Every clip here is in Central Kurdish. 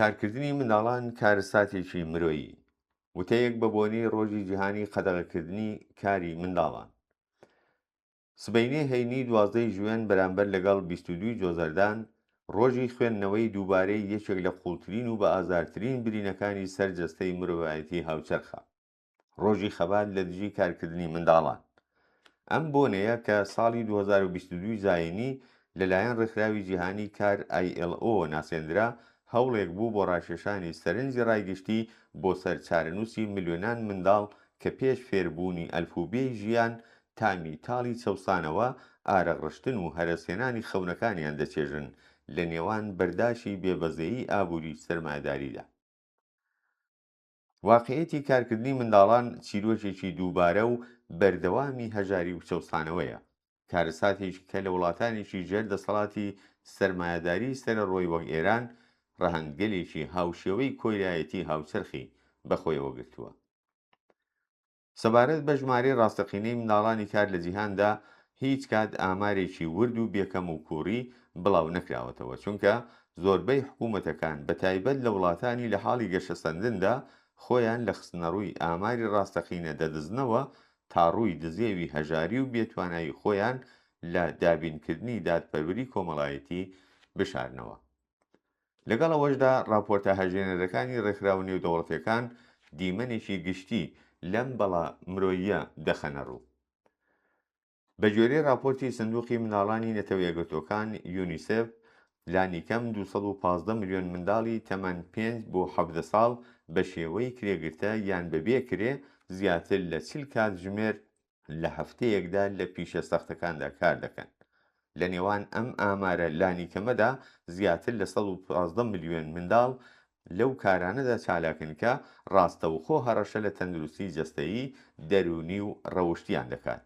کارکردنی منداڵان کارەساتێکی مرۆیی وتەیەک بە بۆنەی ڕۆژی جیهانی قەدەغەکردنی کاری منداڵان. سبەینێ هەینی 12 ژوێن بەرامبەر لەگەڵ 22 جۆزەردان ڕۆژی خوێندنەوەی دووبارەی یەکێک لە قوڵترین و بە ئازارترین برینەکانی سەرجەستەی مرۆڤایەتی هاوچەرخە، ڕۆژی خەبات لە دژی کارکردنی منداڵان. ئەم بۆنەیە کە ساڵی 2022 زاینی لەلایەن ڕێکخراوی جیهانی کار ILO ناسێنرا، هەوڵێک بوو بۆ ڕاکێشانی سەرنجی ڕایگەشتی بۆ سەر چارەنووسی ملیۆنان منداڵ کە پێش فێربوونی ئەلفوبێی ژیان تامی تاڵی چەوسانەوە، ئارەغڕشتن و هەرەسێنانی خەونەکانیان دەچێژن لە نێوان بەرداشی بێبەزەیی ئابووری سەرمایەداریدا. واقعیەتی کارکردنی منداڵان چیرۆکێکی دووبارە و بەردەوامی هەژاری و چەوسانەوەیە، کارەساتێکی کە لە وڵاتانێکی ژێر دەسەڵاتی سەرمایەداری سەرەڕۆی وەک ئێران ڕەهەندگەلێکی هاوشێوەی کۆیلایەتی هاوچەرخی بەخۆیەوە گرتووە. سەبارەت بە ژمارەی ڕاستەقینەی منداڵانی کار لە جیهاندا هیچ کات ئامارێکی ورد و بێکەم و کووڕی بڵاو نەکراوەتەوە، چونکە زۆربەی حکوومەتەکان بەتایبەت لە وڵاتانی لە حاڵی گەشەسەندندا خۆیان لە خستنەڕووی ئاماری ڕاستەقینە دەدزنەوە تا ڕووی دزێوی هەژاری و بێتوانایی خۆیان لە دابینکردنی دادپەروەری کۆمەڵایەتی بشارنەوە. لەگەڵ ئەوەشدا راپۆرتە هەژێنەرەکانی ڕێکخراوە نێودەوڵەتیەکان دیمەنێکی گشتی لەم بەڵا مرۆییە دەخەنە ڕوو. بە گوێرەی راپۆرتی سندوقی منداڵانی نەتەوە یەکگرتووەکان یونیسف، لانیکەم 215 ملیۆن منداڵی تەمەن 5 بۆ 17 ساڵ بە شێوەی کرێگرتە یان بەبێ کرێ زیاتر لە 40 کاتژمێر لە هەفتەیەکدا لە پیشە سەختەکاندا کار دەکەن. لە نێوان ئەم ئامارە لانیکەمەدا زیاتر لە 115 ملیۆن منداڵ لەو کارانەدا چالاکن کە ڕاستەوخۆ هەڕەشە لە تەندروستی جەستەیی دەرونی و ڕەوشتیان دەکات.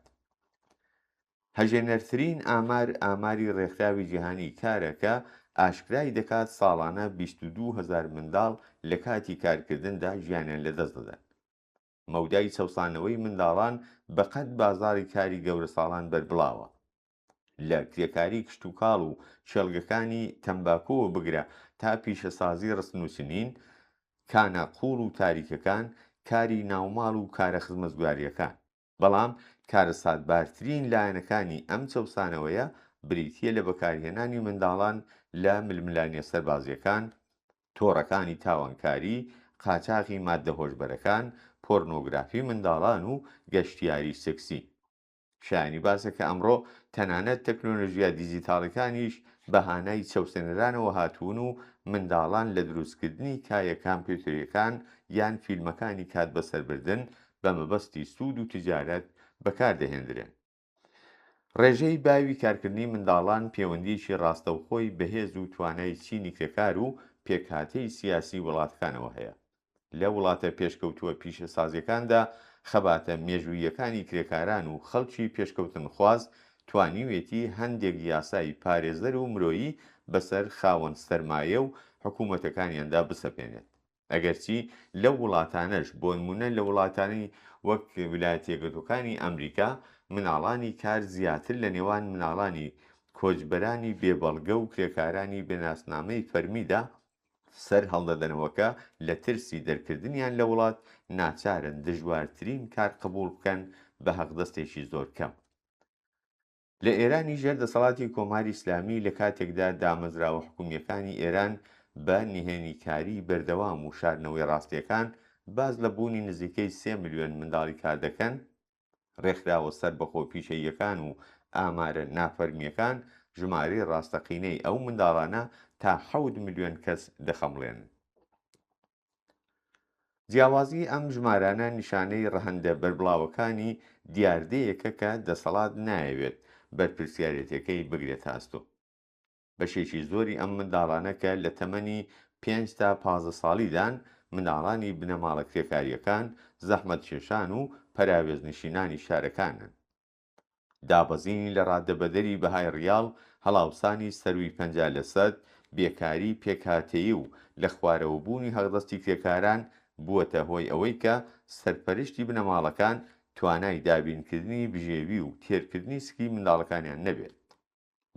هەژێنەرترین ئامار ئاماری ڕێکخراوی جیهانی کارە کە ئاشکرای دەکات ساڵانە 22,000 منداڵ لە کاتی کارکردندا ژیانیان لەدەست دەدەن. مەودای چەوسانەوەی منداڵان بەقەد بازاڕی کاری گەورە ساڵان بەربڵاوە، لە کرێکاری کشت و کاڵ و چێڵگەکانی تەمباکۆوە بگرە تا پیشەسازی ڕستنووسنین، کانە قوڵ و تاریکەکان، کاری ناوماڵ و کارە خزمەتگوزاریەکان. بەڵام کارەساتبارترین لایەنەکانی ئەم چەوسانەوەیە بریتیە لە بەکارهێنانی منداڵان لە ململانیە سەربازیەکان، تۆڕەکانی تاوانکاری، قاچاغی ماددە هۆشبەرەکان، پۆرنۆگرافی منداڵان و گەشتیاری سێکسی. شایانی باسە کە ئەمڕۆ تەنانەت تەکنۆلۆژیا دیجیتاڵەکانیش بەهانای چەوسێنەرانەوە هاتوون و منداڵان لە دروستکردنی کایە کامپیۆتەریەکان یان فیلمەکانی کات بەسەربردن بە مەبەستی سوود و تجارەت بەکاردەهێنرێن. ڕێژەی باوی کارکردنی منداڵان پەیوەندیەکی ڕاستەوخۆی بەهێز و توانای چینی کرێکار و پێکهاتەی سیاسی وڵاتەکانەوە هەیە. لە وڵاتە پێشکەوتووە پیشەسازیەکاندا خەباتە مێژوویەکانی کرێکاران و خەڵکی پێشکەوتن خواز توانیوێتی هەندێک یاسای پارێزەر و مرۆیی بەسەر خاوەن سەرمایە و حکوومەتەکانیاندا بسەپێنێت. ئەگەرچی لەو وڵاتانەش بۆ نمونە لە وڵاتانی وەک ویلایەتە یەکگرتووەکانی ئەمریکا مناڵانی کار زیاتر لە نێوان مناڵانی کۆچبەرانی بێبەڵگە و کرێکارانی بێناسنامەی فەرمیدا سەر هەڵدەدەنەوەکە لە ترسی دەرکردنیان لە وڵات ناچارن دژوارترین کار قبوڵ بکەن بە هەقدەستێکی زۆر کەم. لە ئێرانی ژێر دەسەڵاتی کۆماری ئیسلامی لە کاتێکدا دامەزراوە حکوومیەکانی ئێران بە نهێنیکاری بەردەوام و شاردنەوەی ڕاستیەکان باز لە بوونی نزیکەی 3 ملیۆن منداڵی کار دەکەن، ڕێکخراوە سەربەخۆ پیشەییەکان و ئامارە نافەرمیەکان ژمارەی ڕاستەقینەی ئەو منداڵانە تا 7 ملیۆن کەس دەخەمڵێنن. جیاوازی ئەم ژمارانە نیشانەی ڕەهەندە بەربڵاوەکانی دیاردەیەکە کە دەسەڵات نایەوێت بەرپرسیارەتەکەی بگرێت هاستۆ. بەشێکی زۆری ئەم منداڵانە کە لە تەمەنی 5 تا 15 ساڵیدان منداڵانی بنەماڵە کرێکاریەکان، زەحمەتکێشان و پەراوێزنشینانی شارەکانن. دابەزینی لە ڕادەبەدەری بەهای ڕیاڵ، هەڵاوسانی سەرووی 50%، بێکاری پێکهاتەیی و لە خوارەوەبوونی هەڵدەستی کرێکاران بووەتە هۆی ئەوەی کە سەرپەرشتی بنەماڵەکان توانای دابینکردنی بژێوی و تێرکردنی سکی منداڵەکانیان نەبێت.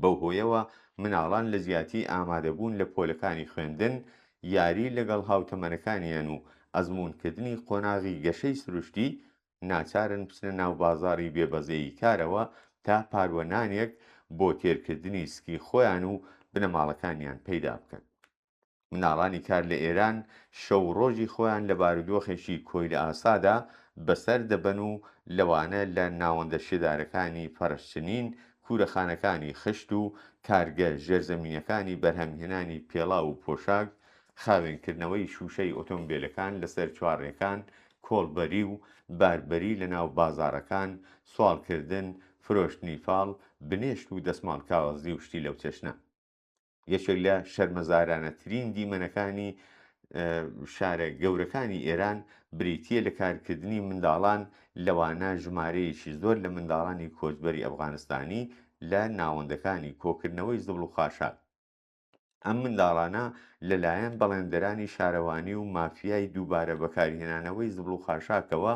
بەو هۆیەوە مناڵان لە زیاتی ئامادەبوون لە پۆلەکانی خوێندن یاری لەگەڵ هاوتەمەنەکانیان و ئەزموونکردنی قۆناغی گەشەی سروشتی ناچارن بچنە ناو بازاڕی بێبەزەیی کارەوە تا پاروەنانێک بۆ تێرکردنی سکی خۆیان و بنەماڵەکانیان پەیدا بکەن. مناڵانی کار لە ئێران شەو ڕۆژی خۆیان لە بارودۆخێکی کۆی لە ئاسادا بەسەر دەبەن و لەوانە لە ناوەندە شێدارەکانی پەرشچنین، کورەخانەکانی خشت و کارگەر ژێرزەمینەکانی بەرهەمهێنانی پێڵاو و پۆشاک، خاوێنکردنەوەی شوشەی ئۆتۆمبیلەکان لەسەر چوارڕێکان، کۆڵبەری و باربەری لە ناو بازاڕەکان، سواڵکردن، فرۆشتنی فاڵ، بنێشت و دەسماڵ کاغەزی و شتی لەو چەشنە. یەکێک لە شەرمەزارانەترین دیمەنەکانی شارە گەورەکانی ئێران بریتیە لە کارکردنی منداڵان، لەوانە ژمارەیەکی زۆر لە منداڵانی کۆچبەری ئەفغانستانی لە ناوەندەکانی کۆکردنەوەی زبڵ و خاشاک. ئەم منداڵانە لەلایەن بەڵێندەرانی شارەوانی و مافیای دووبارە بەکارهێنانەوەی زبڵ و خاشاکەوە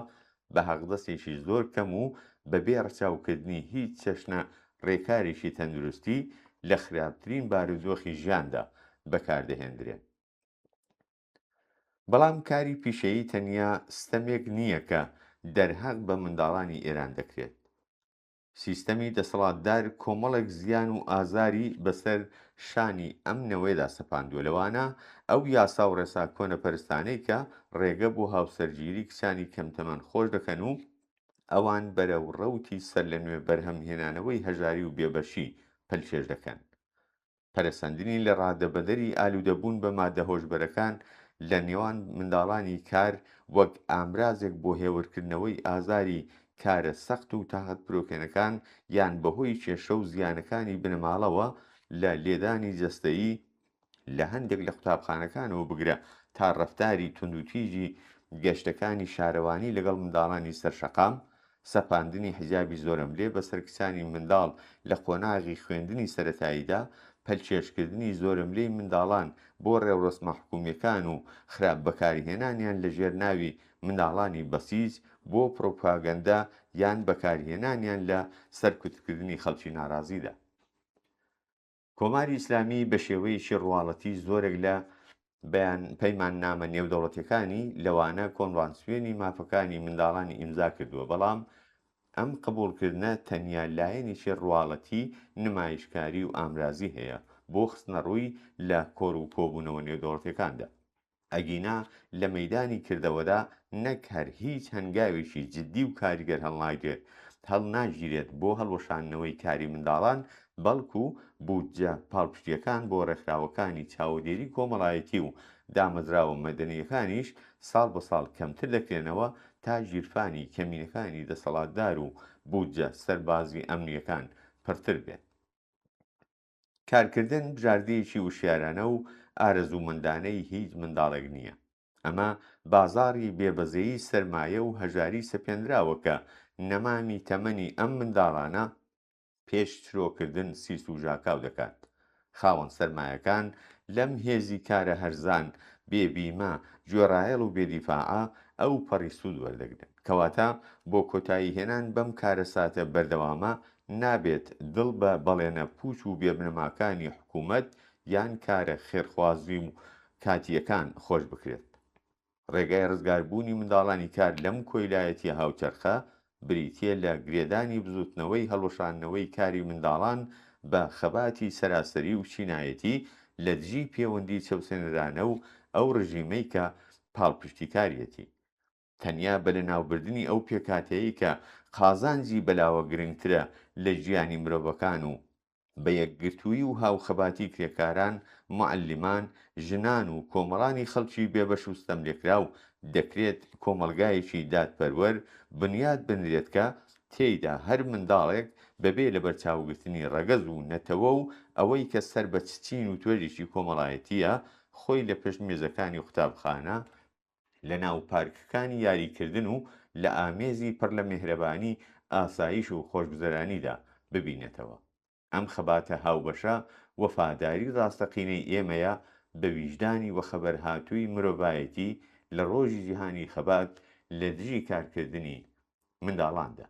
بە حەقدەستێکی زۆر کەم و بەبێ ڕەچاوکردنی هیچ چەشنە ڕێکارێکی تەندروستی لە خراپترین بارودۆخی ژیاندا بەکاردەهێنرێت. بەڵام کاری پیشەیی تەنیا ستەمێک نییە کە دەرهەق بە منداڵانی ئێران دەکرێت. سیستەمی دەسەڵاتدار کۆمەڵێک زیان و ئازاری بەسەر شانی ئەم نەوەیدا سەپاندووە، لەوانە ئەو یاسا و ڕێسا کۆنەپەرستانەی کە ڕێگە بۆ هاوسەرگیری کچانی کەمتەمەن خۆش دەکەن و ئەوان بەرەو ڕەوتی سەر لە نوێ بەرهەمهێنانەوەی هەژاری و بێبەشی پەلچێش دەکەن. پەرەسەندنی لە ڕادەبەدەری ئالوودەبوون بە مادە هۆشبەرەکان لە نێوان منداڵانی کار وەک ئامرازێک بۆ هێورکردنەوەی ئازاری کارە سەخت و تاقەت پرۆکێنەکان یان بەهۆی کێشە و زیانەکانی بنەماڵەوە لە لێدانی جەستەیی لە هەندێک لە قوتابخانەکانەوە بگرە تا ڕەفتاری توندوتیژی گەشتەکانی شارەوانی لەگەڵ منداڵانی سەرشەقام، سەپاندنی حیجابی زۆرەملێ بەسەر کچانی منداڵ لە قۆناغی خوێندنی سەرەتاییدا، پەلچێشکردنی زۆرملەی منداڵان بۆ ڕێوڕسمە حکوومیەکان و خراپ بەکارهێنانیان لە ژێرناوی منداڵانی بەسیج بۆ پرۆپاگەندە یان بەکارهێنانیان لە سەرکوتکردنی خەڵکی ناڕازیدا. کۆماری ئیسلامی بە شێوەیەکی ڕواڵەتی زۆرێک لە پەیماننامە نێودەوڵەتیەکانی لەوانە کۆنڤانسیۆنی مافەکانی منداڵانی ئیمزا کردووە، بەڵام ئەم قبوڵکردنە تەنیا لایەنێکی ڕواڵەتی نمایشکاری و ئامرازی هەیە بۆ خستنەڕووی لە کۆڕ و کۆبوونەوە نێودەوڵەتیەکاندا. ئەگینا لە مەیدانی کردەوەدا نەک هەر هیچ هەنگاوێکی جددی و کاریگەر هەڵناگیرێت بۆ هەڵوەشاندنەوەی کاری منداڵان، بەڵکو بودجە پاڵپشتیەکان بۆ ڕێکخراوەکانی چاودێری کۆمەڵایەتی و دامەزراوە مەدەنیەکانیش ساڵ بە ساڵ کەمتر دەکرێنەوە تا ژیرفانی کەمینەکانی دەسەڵاتدار و بودجە سەربازی ئەمنیەکان پڕتر بێت. کارکردن بژاردەیەکی وشیارانە و ئارەزومەندانەی هیچ منداڵێک نییە. ئەمە بازاڕی بێبەزەیی سەرمایە و هەژاری سەپێنراوە کە نەمامی تەمەنی ئەم منداڵانە پێش چرۆکردن سیس و ژاکاو دەکات. خاوەن سەرمایەکان لەم هێزی کارە هەرزان بێبیمە گوێڕایەڵ و بێدیفاعە ئەو پەڕی سوود وەردەگرن، کەواتە بۆ کۆتایی هێنان بەم کارە ساتە بەردەوامە نابێت دڵ بە بەڵێنە پوچ و بێبنەماکانی حکوومەت یان کارە خێرخوازی و کاتیەکان خۆش بکرێت. ڕێگای ڕزگاربوونی منداڵانی کار لەم کۆیلایەتی هاوچەرخە بریتیە لە گرێدانی بزوتنەوەی هەڵوەشاندنەوەی کاری منداڵان بە خەباتی سەراسەری و چینایەتی لە دژی پەیوەندی چەوسێنەرانە و ئەو ڕژیمەی کە پاڵپشتیکاریەتی. تەنیا بە لەناوبردنی ئەو پێکاتەیە کە قازانجی بەلاوە گرنگترە لە ژیانی مرۆڤەکان و بە یەکگرتووی و هاوخەباتی کرێکاران، موعەلیمان، ژنان و کۆمەڵانی خەڵکی بێبەش و ستەملێکراو دەکرێت کۆمەلگایەکی دادپەروەر بنیاد بنرێت کە تێیدا هەر منداڵێک بەبێ لە بەرچاوگرتنی ڕەگەز و نەتەوە و ئەوەی کە سەر بە چچین و توێژێکی کۆمەڵایەتیە خۆی لە پشت مێزەکانی قوتابخانە، لە ناو پارکەکانی یاریکردن و لە ئامێزی پڕ لە میهرەبانی، ئاسایش و خۆشگوزەرانیدا ببینێتەوە. ئەم خەباتە هاوبەشە وەفاداری ڕاستەقینەی ئێمەیە بە ویژدانی وەخەبەر هاتووی مرۆڤایەتی لە ڕۆژی جیهانی خەبات لە دژی کارکردنی منداڵاندا.